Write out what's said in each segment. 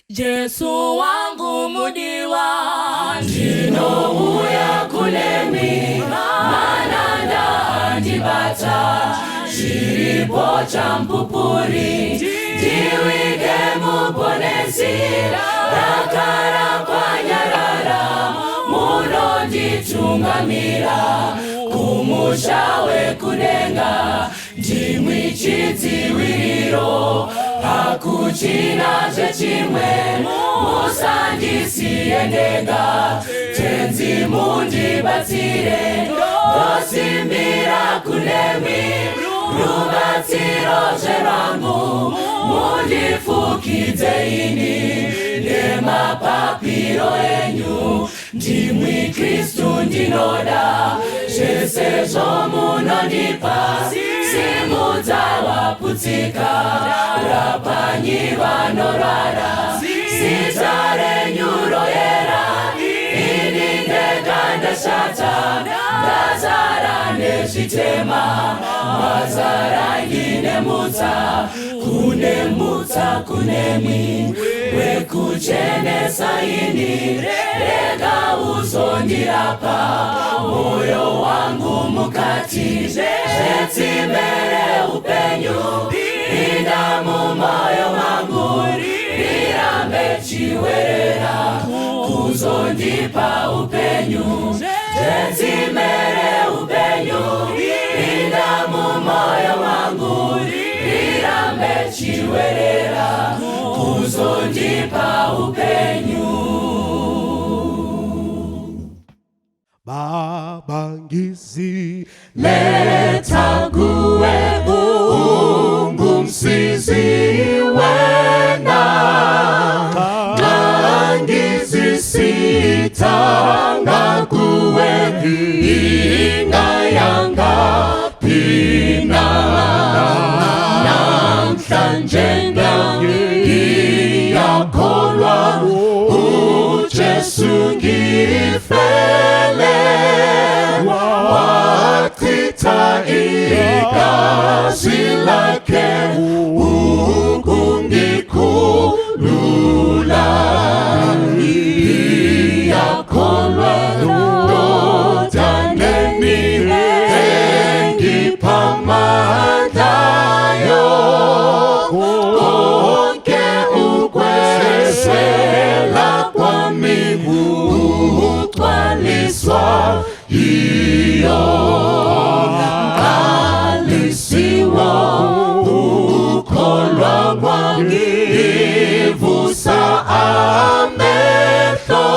Jesu wangu mudiwa, ndinouya kulemi, mananda andibata, chiripo cha mpupuri, ndiwige muponesi, rakara kwa nyarara, muno nditungamira, kumushawe kudenga, ndimwi chidziwiriro, hakuchina chechimwe, musandisiyendega, tenzi mundibatsire, ndosimbira kulemi, rubatsiro zverangu, mundifukidze ini, nemapapiro enyu, ndimwi Kristu ndinoda, zvese zvomunondipa, simudza vaputsika, rapanyi vanorwara, zita renyu royera, ini ndega ndashata, ndazara nezvitema, mazara nginemutsa, kunemutsa kunemwi, wekuchenesa ini, rega uzondirapa, moyo wangu mukati, zvetsimbere upenyu, pinda mumoyo wangu, rirambe chiwerera, kuzondipa upenyu, zvetsimbere upenyu, pinda mumoyo wangu, rirambe chiwerera, kuzondipa upenyu. Babangizi leta guwe ungumsizi wena, bangizi sitanga guwe inga yanga pina, namhlanje ngiyakolwa uJesu ngifele, wachitha igazi lakhe ukungikhulula, ngiyakholwa ndodaneni engipha amandlayo, konke ukweswela kwami kugcwaliswa yiyo, ngalisiwa ukholwa kwami, ivusa amehlo,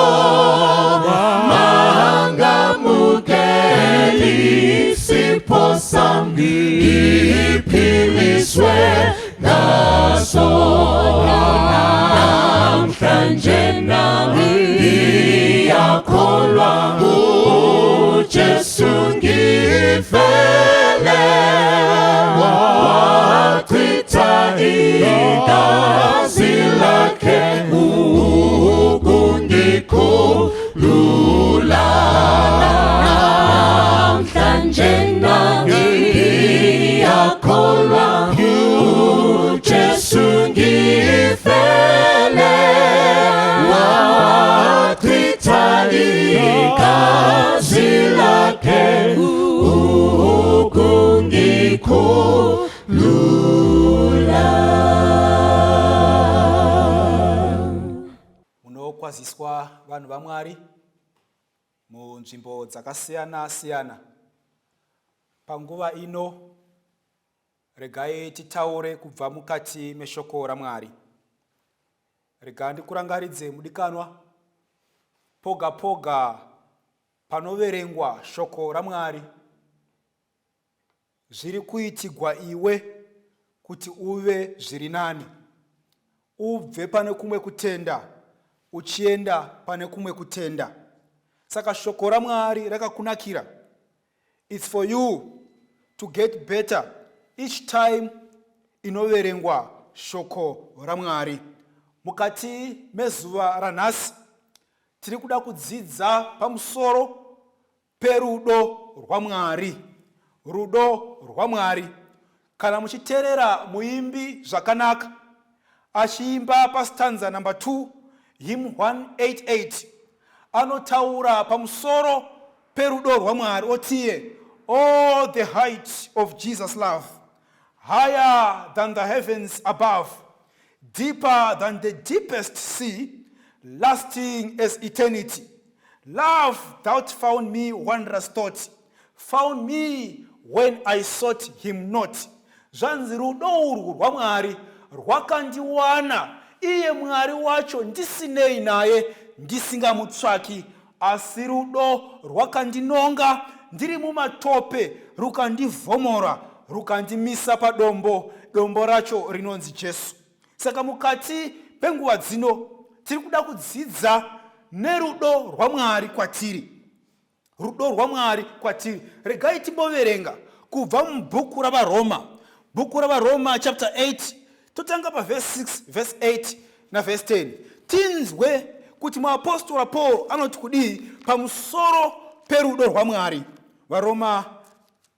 mangamukeli isipho sami, ngiphiliswe ngaso, namhlanje nami ngiyakholwa uJesu ngifele, wachitha igazi lakhe ukungikhulula, namhlanje nami ngiyakholwa uJesu ngifele, wachitha igazi lakhe ukungikhulula. Munokwaziswa vanhu vaMwari munzvimbo dzakasiyana siyana. Panguva ino regai titaure kubva mukati meshoko raMwari. Rega ndikurangaridze mudikanwa, poga poga panoverengwa shoko raMwari, zviri kuitigwa iwe kuti uve zviri nani, ubve pane kumwe kutenda uchienda pane kumwe kutenda. Saka shoko raMwari rakakunakira. It's for you to get better each time inoverengwa shoko raMwari. Mukati mezuva ranhasi tiri kuda kudzidza pamusoro perudo rwaMwari. Rudo rwaMwari. Kana muchiteerera muimbi zvakanaka, achiimba pastanza number 2 hymn 188 anotaura pamusoro perudo rwaMwari otiye, oh the height of Jesus' love, higher than the heavens above, deeper than the deepest sea, lasting as eternity. Love, thou found me wondrous thought, found me when I sought him not. Zvanzi rudo urwu rwaMwari rwakandiwana, iye Mwari wacho ndisinei naye, ndisingamutsvaki, asi rudo rwakandinonga ndiri mumatope, rukandivhomora, rukandimisa padombo, dombo racho rinonzi Jesu. Saka mukati penguva dzino tiri kuda kudzidza nerudo rwaMwari kwatiri. Rudo rwaMwari kwatiri. Regai timboverenga kubva mubhuku ravaroma. Bhuku ravaroma chapter 8 totanga pa verse 6, verse 8 na verse 10. Tinzwe kuti muapostola Paul anoti kudii pamusoro perudo rwaMwari. Varoma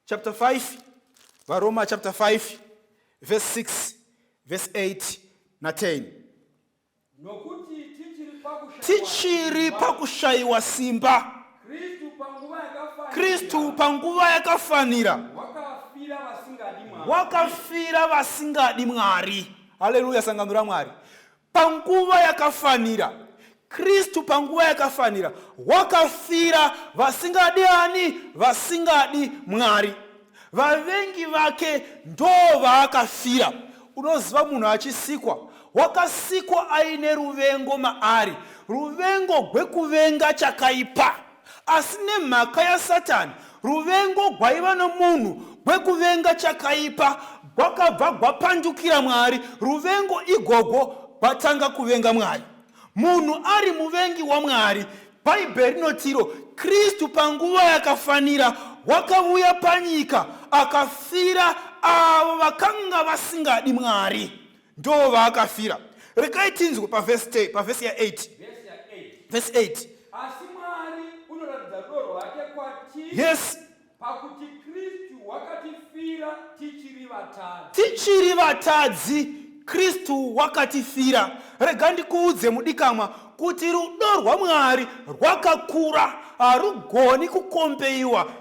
chapter 5 verse 6, verse 8 na 10. Nokuti tichiri pakushayiwa simba, Kristu panguva yakafanira wakafira vasingadi Mwari. Haleluya, sangano ra Mwari. Panguva yakafanira, Kristu panguva yakafanira wakafira vasingadi ani? Vasingadi Mwari. Vavengi vake ndo vaakafira. Unoziva munhu achisikwa, wakasikwa aine ruvengo maari, ruvengo gwekuvenga chakaipa. Asi nemhaka yaSatani, ruvengo gwaiva nomunhu gwekuvenga chakaipa gwakabva gwapandukira Mwari. Ruvengo igogo gwatanga kuvenga Mwari. Munhu ari muvengi waMwari, Bhaibheri rinotiro Kristu panguva yakafanira wakauya panyika akafira avo vakanga vasingadi Mwari, ndo vaakafira. Regai tinzwe pa verse ya 8. Verse 8. Asi Mwari unoratidza rudo rwake kwatiri. Yes. Pakuti Kristu wakatifira tichiri vatadzi. Tichiri vatadzi Kristu wakatifira. Rega ndikuudze mudikamwa kuti rudo rwaMwari rwakakura, harugoni kukombeiwa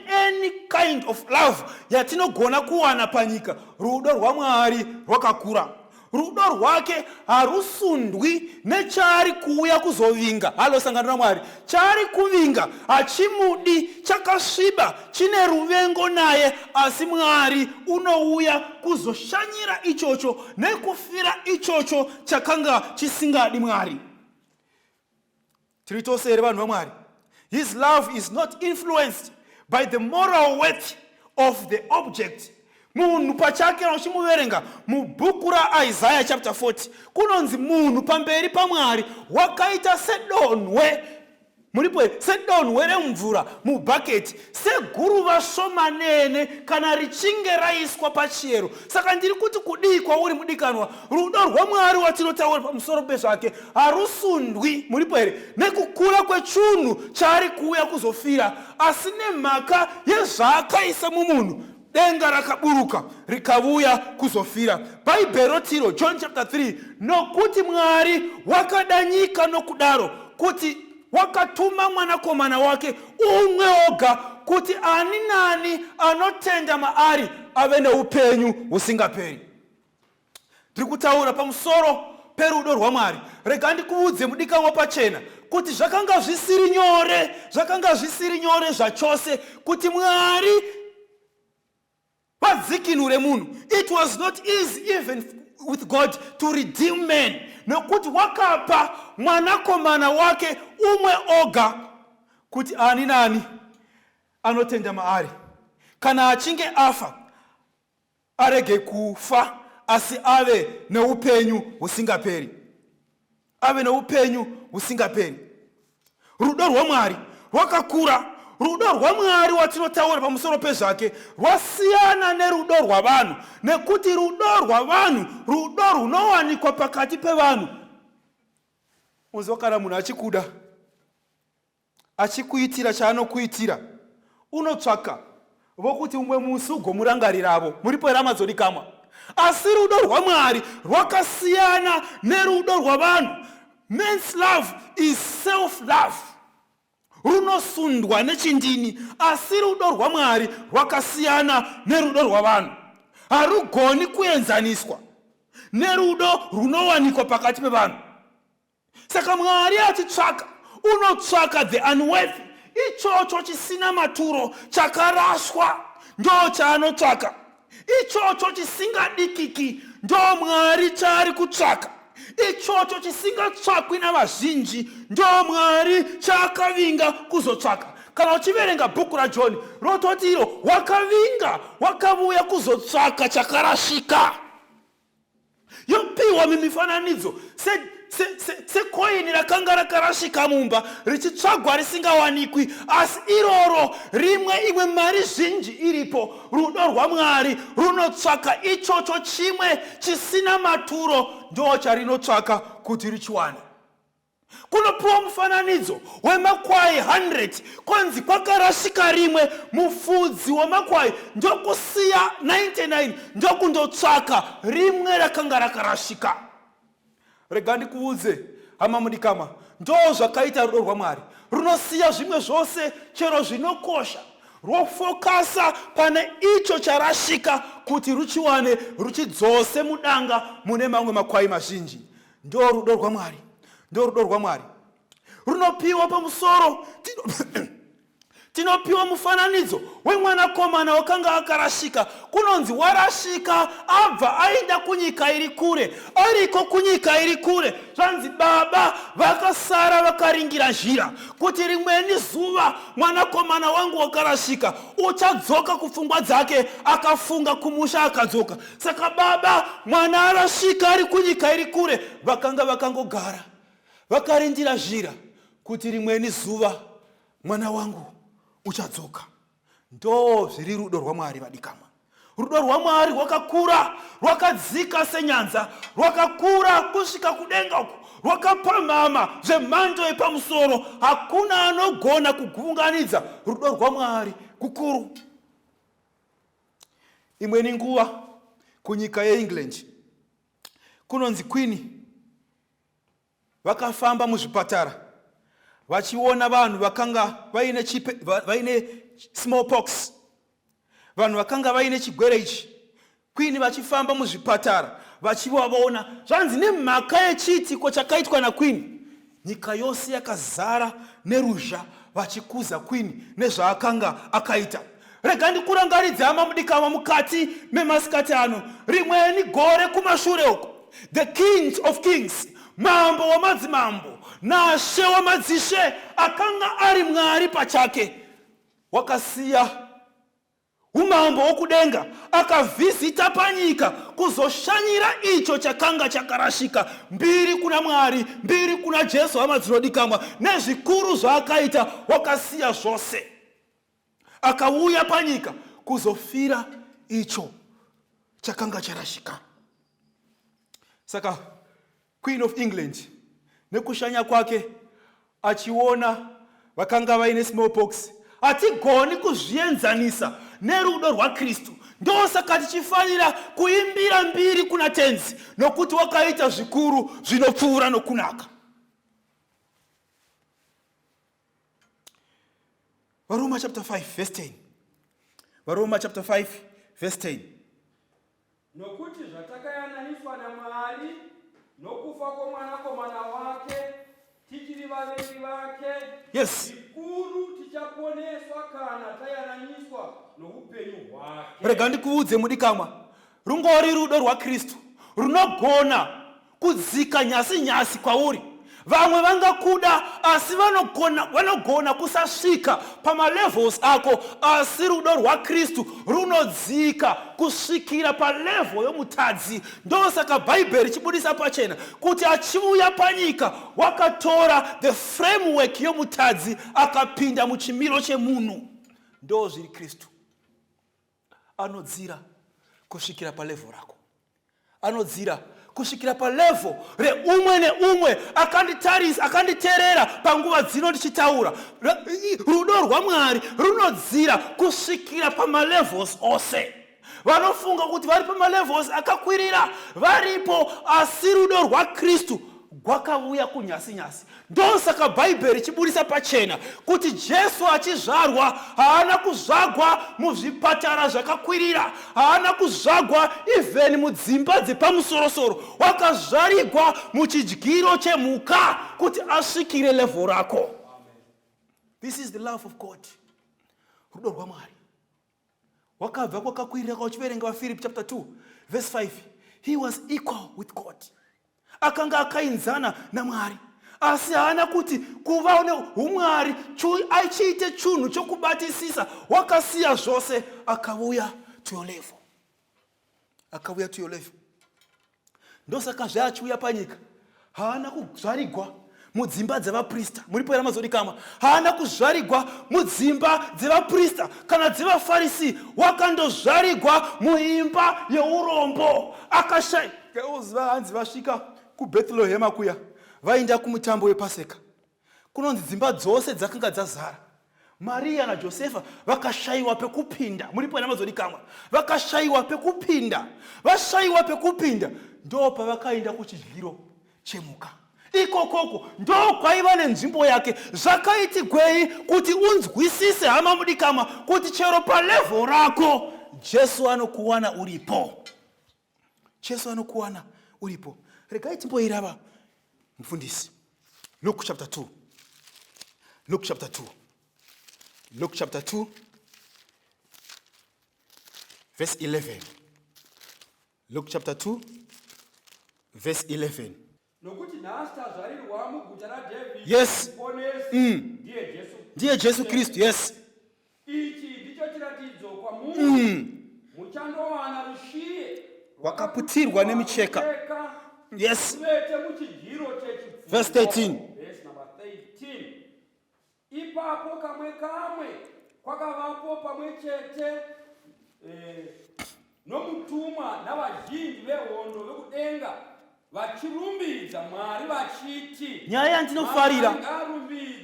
any kind of love yatinogona kuwana panyika. Rudo rwaMwari rwakakura. Rudo rwake harusundwi nechaari kuuya kuzovinga. Halo, sangano raMwari. Chaari kuvinga hachimudi, chakasviba, chine ruvengo naye, asi Mwari unouya kuzoshanyira ichocho nekufira ichocho chakanga chisingadi Mwari. Tiri tose here vanhu vaMwari. His love is not influenced by the moral worth of the object. Munhu pachake uchimuverenga mubhuku raIsaiah chapter 40 kunonzi munhu pamberi paMwari wakaita sedonhwe. Muripo sedonhwe remvura mubhaketi, seguruva shomanene kana richinge raiswa pachiyero. Saka ndiri kuti kudii kwauri mudikanwa, rudo rwaMwari watinotaura pamusoro pezvake harusundwi, muripo here, nekukura kwechunhu chaari kuuya kuzofira, asi nemhaka yezvaakaisa mumunhu denga rakaburuka rikavuya kuzofira. Bhaibheri rotiro John chapter 3, nokuti Mwari wakada nyika nokudaro kuti wakatuma mwanakomana wake umwe oga kuti ani nani anotenda maari ave neupenyu husingaperi. Ndiri kutaura pamusoro perudo rwaMwari. Rega ndikuudze mudikanwa pachena kuti zvakanga zvisiri nyore zvachose kuti Mwari vadzikinure munhu. It was not easy even with God to redeem men. Nokuti wakapa mwanakomana wake umwe oga kuti ani nani anotenda maari kana achinge afa arege kufa, asi ave neupenyu husingaperi. Ave neupenyu husingaperi. Rudo rwaMwari rwakakura. Rudo rwaMwari watinotaura pamusoro pezvake rwasiyana nerudo rwavanhu, nekuti rudo rwavanhu rudo runowanikwa pakati pevanhu. Unzwa kana munhu achikuda, achikuitira chaanokuitira, unotsvaka vokuti umwe musi ugomurangariravo. Muripo here amadzodikamwa. asi rudo rwaMwari rwakasiyana nerudo rwavanhu. Man's love is self-love, runosundwa nechindini, asi rudo rwaMwari rwakasiyana nerudo rwavanhu. Harugoni kuenzaniswa nerudo runowanikwa pakati pevanhu. Saka Mwari achitsvaka, unotsvaka the unworthy, ichocho chisina maturo, chakarashwa, ndo chaanotsvaka. Ichocho chisingadikiki, ndo Mwari chaari kutsvaka. Ichocho chisingatsvakwi navazhinji, ndo Mwari chaakavinga kuzotsvaka. Kana uchiverenga bhuku raJohn, rototi iro wakavinga, wakavuya kuzotsvaka chakarashika. Yopiwa mimifananidzo sekoini rakanga rakarashika mumba richitsvagwa risingawanikwi, asi iroro imwe mari zhinji iripo. Rudo rwaMwari runotsvaka ichocho chimwe chisina maturo, ndo charinotsvaka kuti richiwane. Kunopiwa mufananidzo wemakwai 100, konzi kwakarashika rimwe, mufudzi wamakwai ndokusiya 99 ndokundotsvaka rimwe rakanga rakarashika. Rega ndikuudze hama mudikama, ndo zvakaita rudo rwaMwari. Runosiya zvimwe zvose chero zvinokosha, rwofokasa pane icho charashika kuti ruchiwane, ruchidzose mudanga mune mamwe makwai mazhinji. Ndo rudo rwaMwari. Ndo rudo rwaMwari. Runopiwa pamusoro tinopiwa mufananidzo wemwanakomana wakanga akarashika. Kunonzi warashika abva aenda kunyika iri kure. Ariko kunyika iri kure, zvanzi baba vakasara vakaringira nzira kuti rimweni zuva mwanakomana wangu wakarashika uchadzoka kupfungwa dzake. Akafunga kumusha akadzoka. Saka baba mwana arashika ari kunyika iri kure, vakangogara vakarindira nzira kuti rimweni zuva mwana wangu uchadzoka. Ndo zviri rudo rwaMwari vadikama. Rudo rwaMwari rwakakura, rwakadzika senyanza, rwakakura kusvika kudenga uko, rwakapamhama zvemhando yepamusoro. Hakuna anogona kugunganidza rudo rwaMwari kukuru. Imweni nguva kunyika yeEngland kunonzi Queen vakafamba muzvipatara vachiona vanhu vakanga vaine smallpox, vanhu vakanga vaine chigwere ichi. Queen vachifamba muzvipatara vachivavaona, zvanzi nemhaka yechiitiko chakaitwa naQueen, nyika yose yakazara neruzha vachikuza Queen nezvaakanga akaita. Rega ndikurangaridze hama mudikama mukati memasikati ano, rimweni gore kumashure uko, the King of Kings, mambo wamadzimambo nashe wamadzishe, akanga ari Mwari pachake, wakasiya umambo wokudenga akavhizita panyika kuzoshanyira icho chakanga chakarashika. Mbiri kuna Mwari, mbiri kuna Jesu hama dzinodikamwa, nezvikuru zvaakaita. Wakasiya zvose akauya panyika kuzofira icho chakanga charashika. Saka Queen of England nekushanya kwake achiona vakanga vaine smallpox, hatigoni kuzvienzanisa nerudo rwaKristu. Ndo saka tichifanira kuimbira mbiri kuna tenzi, nokuti wakaita zvikuru zvinopfuura nokunaka. Varoma chapter 5 verse 10. Varoma chapter 5 verse 10. Nokuti zvatakayananiswa naMwari nokufa kwomwanakomana wake tichiri vavengi vake, Yes. zvikuru tichaponeswa kana tayananiswa noupenyu hwake. Rega ndikuudze mudikama, rungori rudo rwaKristu runogona kudzika nyasi kwauri. Vamwe vangakuda asi vanogona kusasvika pamalevels ako, asi rudo rwaKristu runodzika kusvikira palevel yomutadzi. Ndo saka Bhaibheri chibudisa pachena kuti achiuya panyika wakatora the framework yomutadzi akapinda muchimiro chemunhu. Ndo zviri Kristu. Anodzira kusvikira palevel rako, anodzira kusvikira palevel reumwe neumwe akanditerera panguva dzino ndichitaura. Rudo rwaMwari runodzira kusvikira pamalevels ose. vanofunga kuti vari pamalevels akakwirira varipo, asi rudo rwaKristu rwakauya kunyasi-nyasi. Ndosaka Bhaibheri richibudisa pachena kuti Jesu achizvarwa haana kuzvagwa muzvipatara zvakakwirira, haana kuzvagwa even mudzimba dzepamusoro-soro. Wakazvarigwa muchidyiro chemhuka kuti asvikire level rako. This is the love of God. Rudo rwaMwari wakabva kwakakwirira. Uchiverenga Philip chapter 2 verse 5, he was equal with God. Akanga akainzana naMwari, asi haana kuti kuva neumwari achiite chinhu chokubatisisa. Wakasiya zvose akauya to your level. Akauya to your level. Ndosaka zvachiuya panyika haana kuzvarigwa mudzimba dzevaprista. Muripo here mazodikama. Haana kuzvarigwa mudzimba dzevaprista kana dzevaFarisi. Wakandozvarigwa muimba yeurombo. Akashaya hanzi vasvika kuBhethlehema kuya, vaenda kumutambo wePaseka. Kunonzi dzimba dzose dzakanga dzazara. Maria naJosefa vakashayiwa pekupinda. Muripo here mazodikama. Vakashayiwa pekupinda. Vashayiwa pekupinda ndo pavakaenda kuchidyiro chemhuka. Ikokoko ndo kwaiva nenzvimbo yake. Zvakaitigwei kuti unzwisise hama mudikama kuti chero palevel rako Jesu anokuwana uripo. Jesu anokuwana uripo. Regai timboirava mufundisi. Luke chapter 2. Luke chapter 2. Luke chapter 2 verse 11. Luke chapter 2 verse 11. Nokuti nhasi tazvarirwa muguta raDhavhidhi. Yes. Ndiye Jesu. Ndiye Jesu Kristu. Yes. Ichi ndicho chiratidzo kwamuri. Muchandowana rushiye Wakaputirwa nemicheka. Yes. Verse 13. Verse number 13. Ipapo kamwe kwakavapo pamwe chete nomutumwa navazhinji vehondo vekudenga vachirumbidza Mwari vachiti,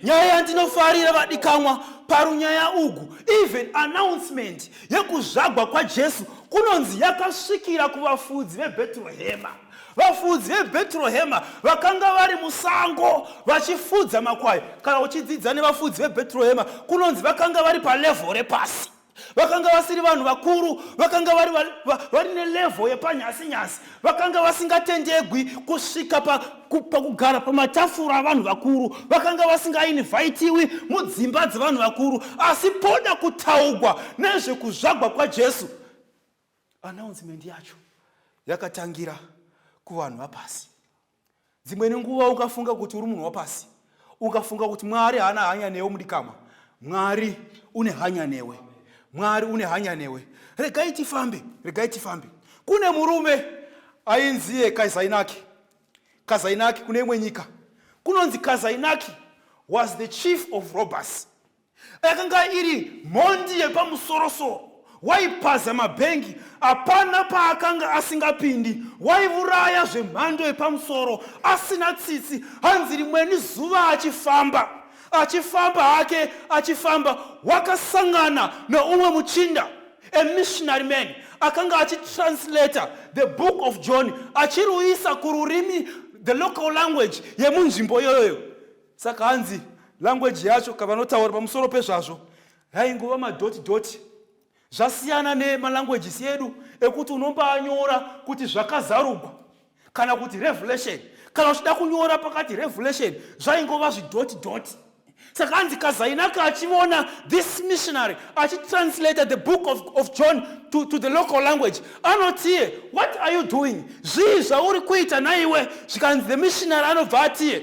nyaya yandinofarira vadikamwa parunyaya ugu. Even announcement yekuzvagwa kwaJesu kunonzi yakasvikira kuvafudzi veBhethlehema. Vafudzi veBhethlehema vakanga vari musango vachifudza makwai. Kana uchidzidza nevafudzi veBhethlehema kunonzi vakanga vari palevel repasi. Vakanga vasiri vanhu vakuru, vakanga vari nelevel yepanyasi-nyasi. Vakanga vasingatendegwi kusvika pakugara pamatafura avanhu vakuru. Vakanga vasingainvhaitiwi mudzimba dzevanhu vakuru. Asi poda kutaugwa nezvekuzvagwa kwaJesu, announcement yacho yakatangira kuvanhu vapasi. Dzimweni nguva ukafunga kuti uri munhu wapasi, ukafunga kuti Mwari haana hanya newe mudikama. Mwari une hanya newe. Mwari une hanya newe. Regai tifambe. Kune murume ainziye Kazainaki. Kazainaki kune imwe nyika. Kunonzi Kazainaki was the chief of robbers. Yakanga iri mhondi yepamusoro-soro. Waipaza mabhengi, hapana paakanga asingapindi. Waivuraya zvemhando yepamusoro, asina tsitsi. Hanzi rimweni zuva achifamba hake, wakasangana neumwe muchinda, a missionary man, akanga achitranslata the book of John, achiruisa kururimi, the local language yemunzvimbo iyoyo. Saka hanzi language yacho kavanotaura pamusoro pezvazvo yaingova madoti-doti. Zvasiyana nemalanguages edu ekuti unombanyora kuti zvakazarugwa kana kuti revelation. Kana uchida kunyora pakati revelation zvaingova zvidoti-doti. Saka hanzi Kazainaki achiona this missionary achitranslate the book of John to the local language, anotiye, what are you doing? Zvii zvauri kuita naiwe? Zvikanzi the missionary anobva atiye,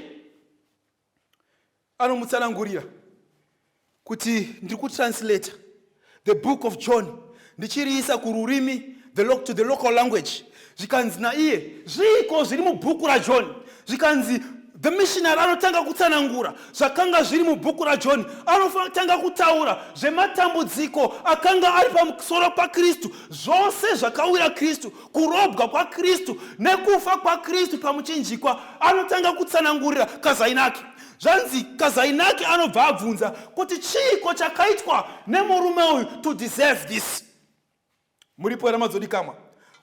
anomutsanangurira kuti ndiri kutranslate the book of John ndichiriisa kururimi to the local language. Zvikanzi naiye, zviko zviri mubhuku raJohn. Zvikanzi the missionary anotanga kutsanangura zvakanga zviri mubhuku raJohn. Anotanga kutaura zvematambudziko akanga ari pamusoro paKristu, zvose zvakawira Kristu, kurobwa kwaKristu nekufa kwaKristu pamuchinjikwa. Anotanga kutsanangurira Kazainaki. Zvanzi Kazainaki anobva abvunza kuti chiiko chakaitwa nemurume uyu to deserve this. Muripo ramazodikamwa.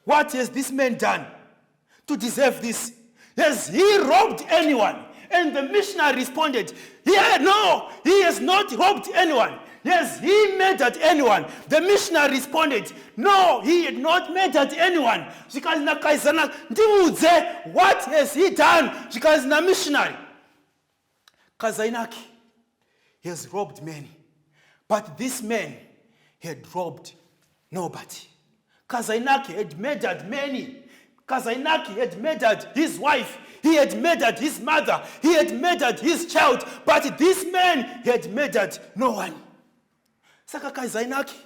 What has this man done to deserve this? Has he robbed anyone? And the missionary responded, yeah, no, he has not robbed anyone. Yes, he murdered anyone. The missionary responded, no, he had not murdered anyone. What has he done? Zvikazina missionary. Kazainaki, he has robbed many. But this man had robbed nobody. Kazainaki had murdered many. Kazainaki had murdered his wife. He had murdered his mother. He had murdered his child. But this man had murdered no one. Saka Kazainaki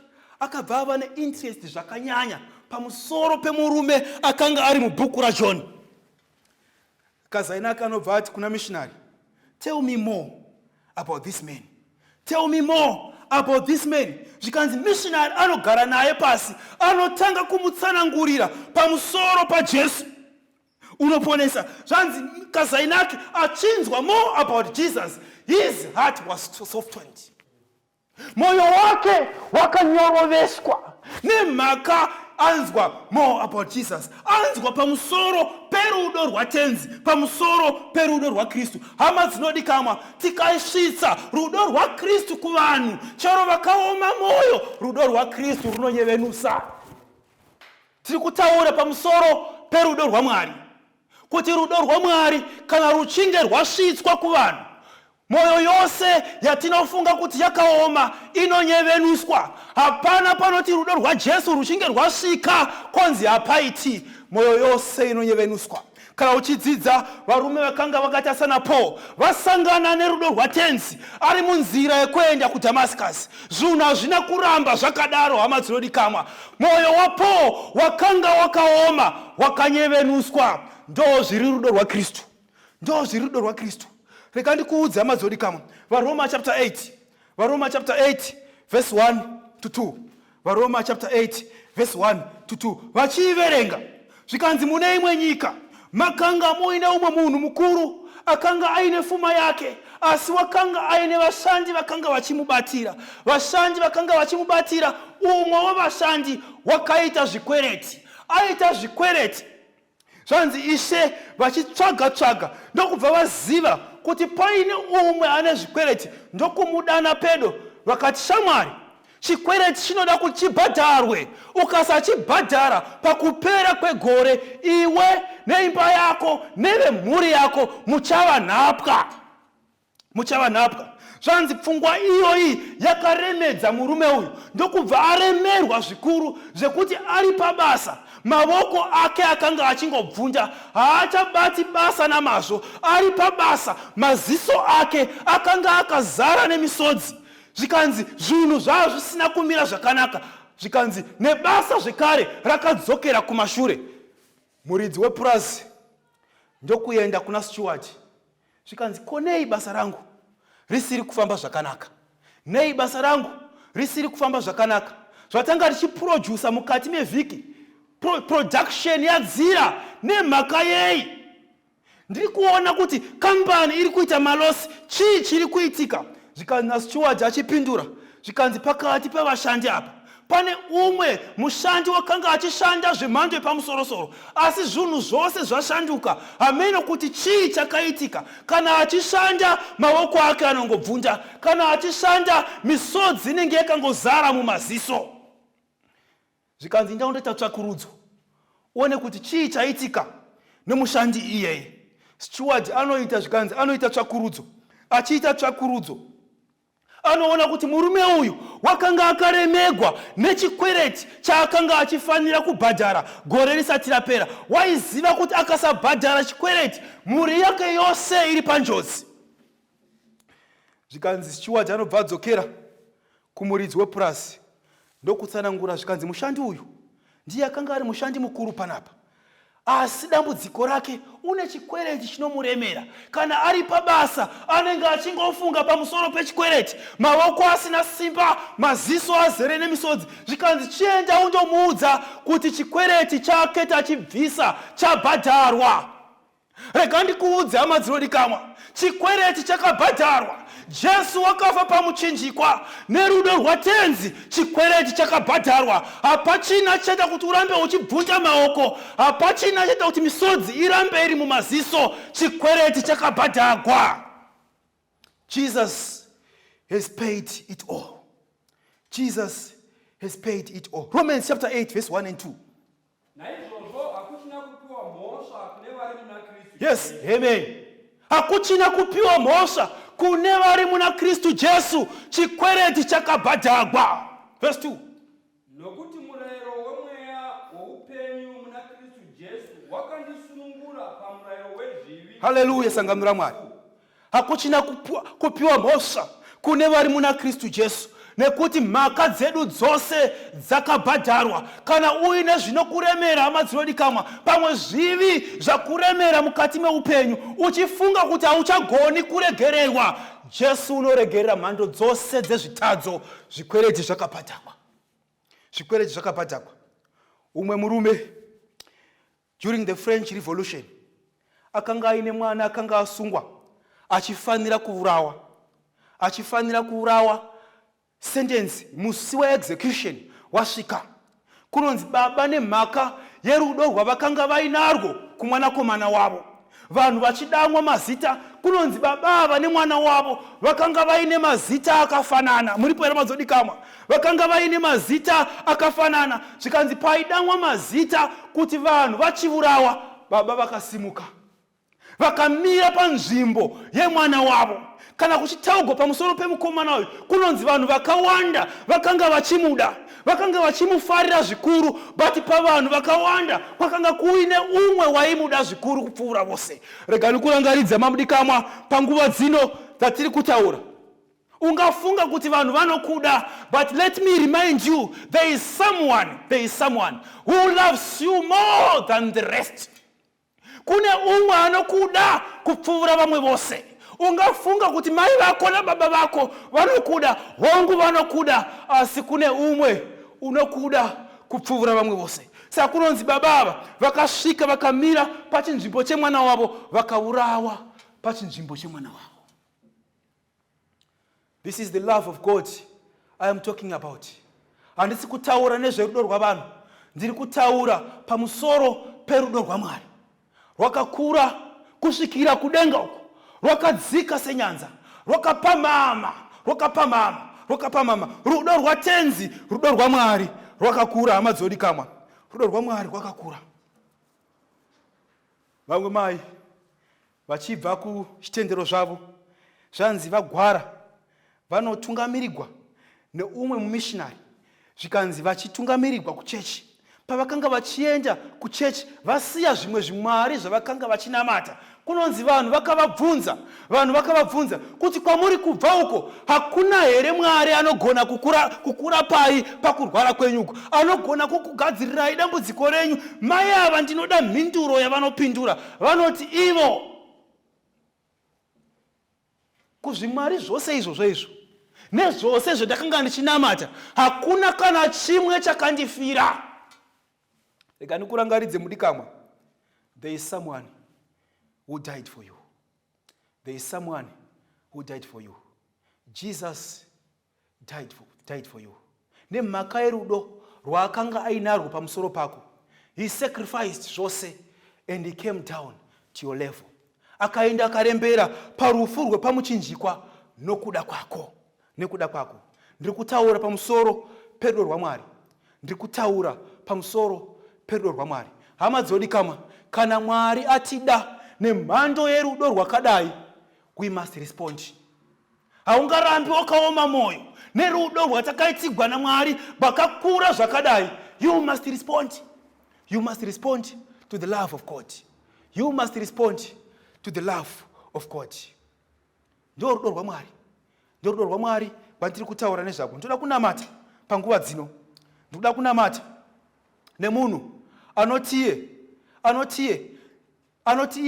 akabva ava interest zvakanyanya pamusoro pemurume akanga ari mubhuku raJohn. Kazainaki anobva ati kuna missionary, tell me more about this man. Tell me more about this man. Zvikanzi missionary anogara naye pasi, anotanga kumutsanangurira pamusoro paJesu unoponesa. Zvanzi Kazainaki achinzwa more about Jesus. His heart was softened. Moyo wake wakanyoroveswa nemhaka anzwa more about Jesus. Anzwa pamusoro perudo rwatenzi, pamusoro perudo rwaKristu. Hama dzinodikamwa tikaisvitsa rudo rwaKristu kuvanhu, chero vakaoma moyo, rudo rwaKristu runonyevenusa. Tiri kutaura pamusoro perudo rwaMwari, kuti rudo rwaMwari kana ruchinge rwasvitswa kuvanhu, moyo yose yatinofunga kuti yakaoma inonyevenuswa. Hapana panoti rudo rwaJesu ruchinge rwasvika konzi hapaiti, moyo yose inonyevenuswa. Kana uchidzidza varume vakanga vakatasana Paul vasangana nerudo rwatenzi ari munzira yekuenda kuDamascus. Zvinhu hazvina kuramba zvakadaro, hama dzinodikamwa. Moyo waPaul wakanga wakaoma wakanyevenuswa. Ndo zviri rudo rwaKristu. Ndo zviri rudo rwaKristu. Reka ndikuudze hama dzinodikamwa. Varoma chapter 8. Varoma chapter 8 verse 1 to 2. Varoma chapter 8 verse 1 to 2. Vachiiverenga zvikanzi mune imwe nyika makanga muine umwe munhu mukuru akanga aine pfuma yake, asi wakanga aine vashandi vakanga vachimubatira. Vashandi vakanga vachimubatira, umwe wavashandi wakaita zvikwereti. Aita zvikwereti. Zvanzi Ishe vachitsvaga ndokubva vaziva kuti paine umwe ane zvikwereti, ndokumudana pedo vakati, shamwari, chikwereti chinoda kuti chibhadharwe. Ukasachibhadhara pakupera kwegore, iwe neimba yako nevemhuri yako muchava nhapwa. Muchava nhapwa. Zvanzi pfungwa iyoyi yakaremedza murume uyu, ndokubva aremerwa zvikuru zvekuti ari pabasa mavoko ake akanga achingobvunda, haachabati basa namazvo. Ari pabasa maziso ake akanga akazara nemisodzi. Zvikanzi zvinhu zvava zvisina kumira zvakanaka. Zvikanzi nebasa zvekare rakadzokera kumashure. Muridzi wepurazi ndokuenda kuna steward. Zvikanzi, ko nei basa rangu risiri kufamba zvakanaka? Nei basa rangu risiri kufamba zvakanaka? Zvatanga richiprodusa mukati mevhiki, production yadzira nemhaka yei? Ndiri kuona kuti kambani iri kuita malosi. Chii chiri kuitika? Zvikanzi nasteward achipindura, zvikanzi pakati pevashandi apa pane umwe mushandi wakanga achishanda zvemhando yepamusorosoro, asi zvinhu zvose zvashanduka. Hameno kuti chii chakaitika. Kana achishanda mavoko ake anongobvunda, kana achishanda misodzi inenge yakangozara mumaziso. Zvikanzi ndaondoita tsvakurudzo uone kuti chii chaitika nemushandi iyeye. Steward anoita zvikanzi anoita tsvakurudzo. Achiita tsvakurudzo anoona kuti murume uyu wakanga akaremegwa nechikwereti chaakanga achifanira kubhadhara gore risati rapera. Waiziva kuti akasabhadhara chikwereti mhuri yake yose iri panjodzi. Zvikanzi steward anobva adzokera kumuridzi wepurazi ndokutsanangura zvikanzi mushandi uyu ndiye akanga ari mushandi mukuru panapa, asi dambudziko rake une chikwereti chinomuremera. Kana ari pabasa anenge achingofunga pamusoro pechikwereti, mavoko asina simba, maziso azere nemisodzi. Zvikanzi chienda undomuudza kuti chikwereti chake tachibvisa chabhadharwa. Rega ndikuudze hama dzinodikamwa, chikwereti chakabhadharwa. Jesu wakafa pamuchinjikwa nerudo rwatenzi, chikwereti chakabhadharwa. Hapachina chaita kuti urambe uchibvunja maoko, hapachina chaita kuti misodzi irambe iri mumaziso. Chikwereti chakabhadharwa. Jesus has paid it all. Jesus has paid it all. Romans chapter 8 verse 1 and 2. naizvozvo hakuchina kupiwa mhosva kune vari muna Kristu. Yes, amen. Hakuchina kupiwa mhosva kune vari muna Kristu Jesu. Chikwereti chakabhadharwa. Verse 2. Nokuti murayiro wemweya woupenyu muna Kristu Jesu wakandisunungura pamurayiro wezvivi. Hallelujah, sangamira Mwari. Hakuchina kupiwa mhosva kune vari muna Kristu Jesu, nekuti mhaka dzedu dzose dzakabhadharwa. Kana uine zvinokuremera hama dzinodikanwa, pamwe zvivi zvakuremera mukati meupenyu, uchifunga kuti hauchagoni kuregererwa, Jesu unoregerera mhando dzose dzezvitadzo. Zvikwereti zvakabhadharwa. Zvikwereti zvakabhadharwa. Umwe murume during the French Revolution akanga aine mwana akanga asungwa achifanira kuurawa. Achifanira kuurawa. Sentence, musi weexecution wasvika. Kunonzi baba nemhaka yerudo rwavakanga vainarwo kumwanakomana wavo, vanhu vachidamwa mazita. Kunonzi baba ava nemwana wavo vakanga vaine mazita akafanana. Muripo here madzodikamwa? Vakanga vaine mazita akafanana. Zvikanzi paidamwa mazita kuti vanhu vachiurawa, baba vakasimuka vakamira panzvimbo yemwana wavo. Kana kuchitaugwa pamusoro pemukomana uyu, kunonzi vanhu vakawanda vakanga vachimuda, vakanga vachimufarira zvikuru, but pavanhu vakawanda kwakanga kuine umwe waimuda zvikuru kupfuura vose. Regani kurangaridza mamudikamwa panguva dzino dzatiri kutaura. Ungafunga kuti vanhu vanokuda, but let me remind you, there is someone who loves you more than the rest. Kune umwe anokuda kupfuura vamwe vose. Ungafunga kuti mai vako na baba vako vanokuda, hongu vanokuda, asi kune umwe unokuda kupfuura vamwe vose. Saka kunonzi baba ava vakasvika vakamira pachinzvimbo chemwana wavo, vakaurawa pachinzvimbo chemwana wavo. This is the love of God I am talking about. Handisi kutaura nezverudo rwavanhu, ndiri kutaura pamusoro perudo rwaMwari. Rwakakura kusvikira kudenga uko, rwakadzika senyanza, rwakapamhama. Rudo rwatenzi, rudo rwaMwari rwakakura, hama dzodikamwa. Rudo rwaMwari rwakakura. Vamwe mai vachibva kuchitendero zvavo, zvanzi vagwara vanotungamirirwa neumwe mumishinari. Zvikanzi vachitungamirirwa kuchechi, pavakanga vachienda kuchechi vasiya zvimwe zvimwari zvavakanga vachinamata. Kunonzi vanhu vakavabvunza kuti kwamuri kubva uko hakuna here Mwari anogona kukura pai pakurwara kwenyuko, anogona kukugadzirirai dambudziko renyu? Mai ava ndinoda mhinduro yavanopindura. Vanoti ivo kuzvimwari zvose izvozvo nezvose zvandakanga ndichinamata, hakuna kana chimwe chakandifira. Rega ndikurangaridze mudikamwa, there is someone who died for you. There is someone who died for you. Jesus died for you. Nemhaka yerudo rwaakanga ainarwo pamusoro pako, he sacrificed zvose and he came down to your level. Akaenda akarembera parufu rwepamuchinjikwa nokuda kwako. Ndiri kutaura pamusoro perudo rwaMwari. Hama dzodikamwa, kana Mwari atida nemhando yerudo rwakadai, we must respond. Haungarambi wakaoma moyo nerudo rwatakaitigwa naMwari bakakura zvakadai. You must respond. You must respond to the love of God. You must respond to the love of God. Ndo rudo rwaMwari. Ndo rudo rwaMwari rwandiri kutaura nezvako. Ndoda kunamata panguva dzino. Ndoda kunamata nemunhu anotiye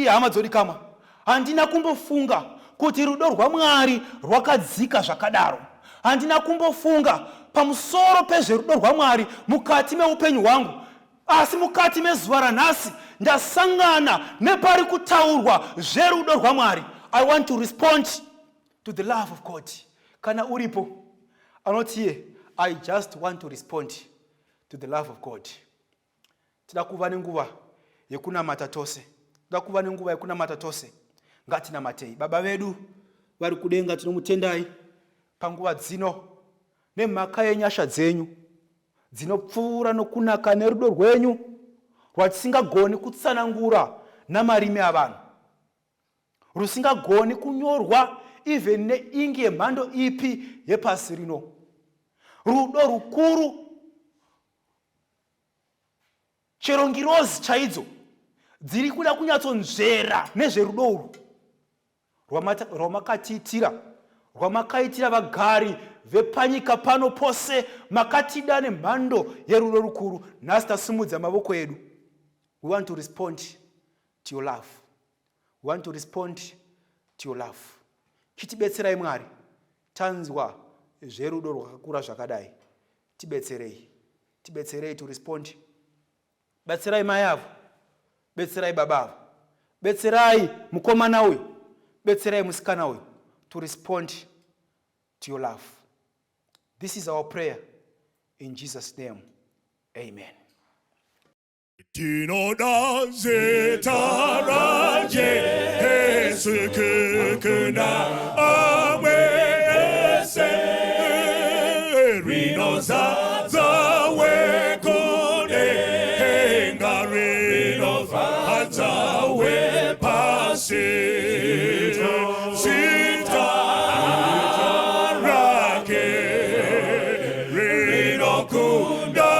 hama dzodikamwa. Handina kumbofunga kuti rudo rwaMwari rwakadzika zvakadaro. Handina kumbofunga pamusoro pezverudo rwaMwari mukati meupenyu hwangu. Asi mukati mezuva ranhasi ndasangana nepari kutaurwa zverudo rwaMwari. I want to respond to the love of God. Kana uripo, anoti here, I just want to respond to the love of God. Tidakuva nenguva yekunamata tose. Tidakuva nenguva yekunamata tose. Ngati na matei. Baba vedu vari kudenga tinomutendai panguva dzino nemhaka yenyasha dzenyu dzinopfuura nokunaka nerudo rwenyu rwatisingagoni kutsanangura namarimi avanhu, rusingagoni kunyorwa even neingi yemhando ipi yepasi rino. Rudo rukuru, chero ngirozi chaidzo dziri kuda kunyatsonzvera nezverudo urwu rwamakatiitira, rwamakaitira vagari vepanyika pano pose. Makatida nemhando yerudo rukuru. Nhasi tasimudza mavoko edu. We want to respond to your love. We want to respond to your love. Chitibetserai Mwari, tanzwa zverudo rwakakura zvakadai. Tibetserei. Tibetserei to respond. Betserai mai avo. Betserai baba avo. Betserai mukomana uyu. Betserai musikana uyu to respond to your love. This is our prayer in Jesus' name. Amen. Tinoda zita la Yesu kukuna amwese rino zawe kune rino zawe pasi zita rake rino kunda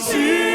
See